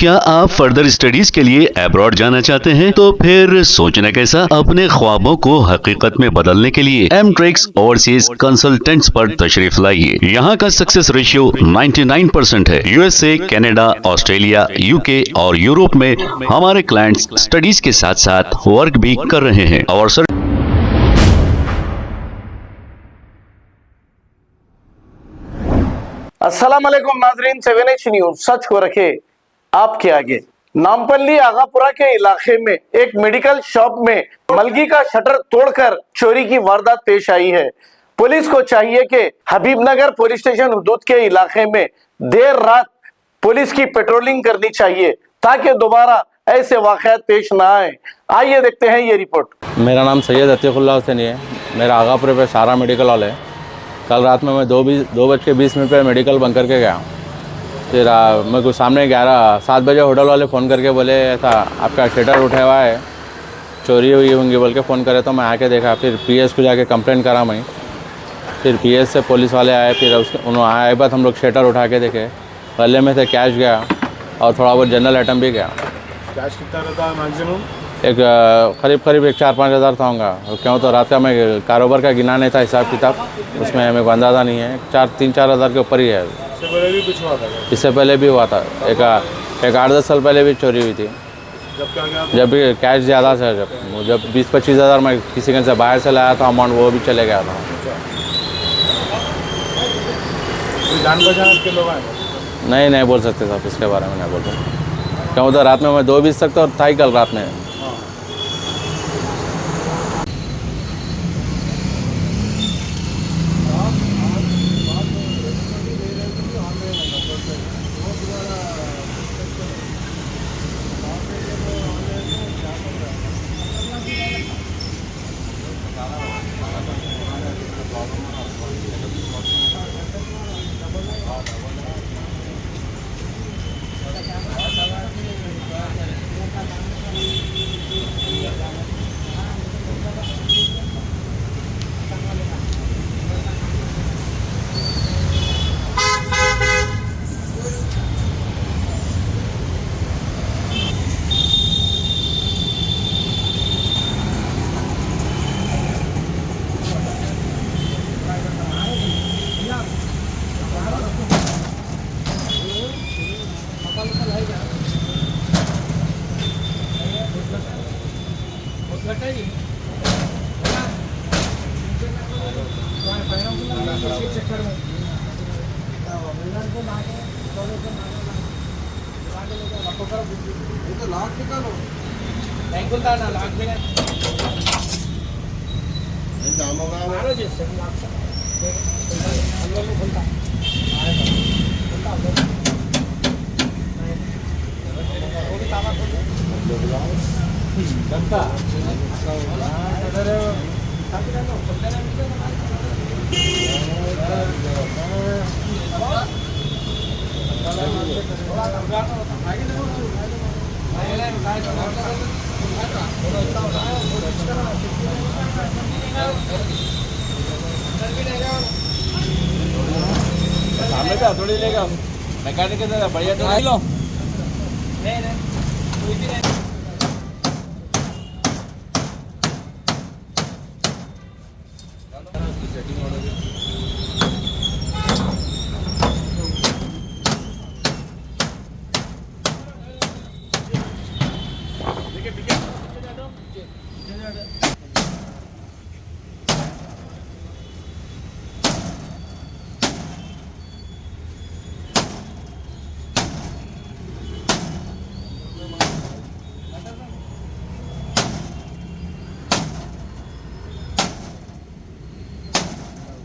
क्या आप further studies के लिए अब्रॉड जाना चाहते हैं? तो फिर सोचना कैसा, अपने ख्वाबों को हकीकत में बदलने के लिए एमट्रिक्स ओवरसीज कंसल्टेंट्स पर तशरीफ लाइए। यहाँ का सक्सेस रेशियो 99% है। यूएसए, कनाडा, ऑस्ट्रेलिया, यूके और यूरोप में हमारे क्लाइंट्स स्टडीज के साथ साथ वर्क भी कर रहे हैं और अस्सलाम वालेकुम नाजरीन, 7H न्यूज सच को रखे आपके आगे। नामपल्ली आगापुरा के इलाके में एक मेडिकल शॉप में मलगी का शटर तोड़कर चोरी की वारदात पेश आई है। पुलिस को चाहिए कि हबीबनगर पुलिस स्टेशन हुदूद के इलाके में देर रात पुलिस की पेट्रोलिंग करनी चाहिए ताकि दोबारा ऐसे वाकयात पेश ना आए। आइए देखते हैं ये रिपोर्ट। मेरा नाम सैयद अतीकुल्लाह हुसैन है। मेरा आगापुरे पे सारा मेडिकल हॉल है। कल रात में मैं 2:20 पे मेडिकल बंद करके गया। फिर मैं कुछ सामने 7 बजे होटल वाले फ़ोन करके बोले ऐसा आपका शटर उठा हुआ है, चोरी हुई होंगी बोल के फ़ोन करे। तो मैं आके देखा, फिर पीएस को जाके कंप्लेंट करा मैं। फिर पीएस से पुलिस वाले आए, फिर उन्होंने आए बाद हम लोग शटर उठा के देखे। गले में से कैश गया और थोड़ा बहुत जनरल आइटम भी गया। कैश कितना रहता है मैक्सिमम? एक करीब 4-5 हज़ार था होगा। क्यों तो रात का मैं कारोबार का गिना नहीं था हिसाब किताब, उसमें मेरे को अंदाज़ा नहीं है। 3-4 हज़ार के ऊपर ही है। इससे पहले भी कुछ हुआ था? इससे पहले भी हुआ था, एक 8-10 साल पहले भी चोरी हुई थी। जब क्या गया? जब भी कैश ज़्यादा था, जब 20-25 हज़ार मैं किसी के से बाहर से लाया था अमाउंट, वो भी चले गया था। जान पहचान के लोग आए? नहीं बोल सकते साहब, इसके बारे में नहीं बोल सकते। क्यों तो रात में मैं 2:20 तक तो था ही कल रात में। सामने पे हथौड़ी लेगा मैकेनिक के साथ बढ़िया तो लो।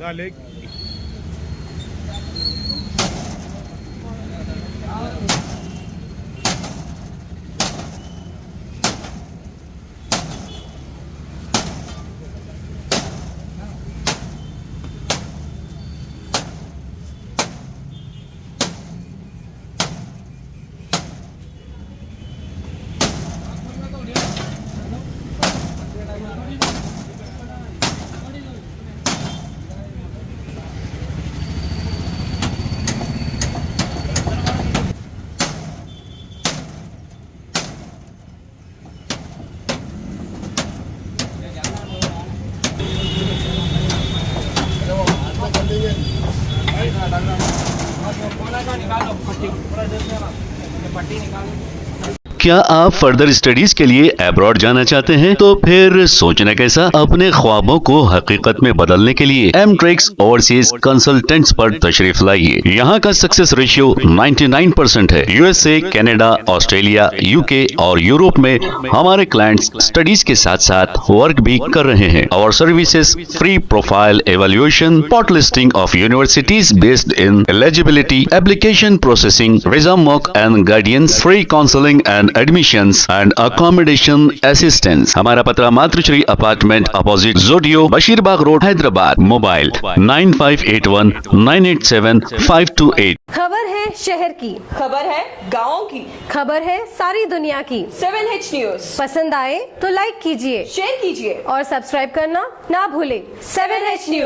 डाले क्या आप फर्दर स्टडीज के लिए अब्रॉड जाना चाहते हैं? तो फिर सोचना कैसा? अपने ख्वाबों को हकीकत में बदलने के लिए एमट्रिक्स ओवरसीज कंसल्टेंट्स पर तशरीफ लाइए। यहाँ का सक्सेस रेशियो 99% है। यूएसए, कनाडा, ऑस्ट्रेलिया, यूके और यूरोप में हमारे क्लाइंट्स स्टडीज के साथ साथ वर्क भी कर रहे हैं। और services free profile evaluation, spot listing of universities based in eligibility, application processing, visa mock and guidance, free counselling and admissions and accommodation assistance. हमारा पता मातृश्री अपार्टमेंट अपोजिट जोडियो, बशीरबाग रोड, हैदराबाद। मोबाइल 9581987528। खबर है शहर की, खबर है गाँव की, खबर है सारी दुनिया की। 7H न्यूज पसंद आए तो लाइक कीजिए, शेयर कीजिए और सब्सक्राइब करना ना भूले। 7H news.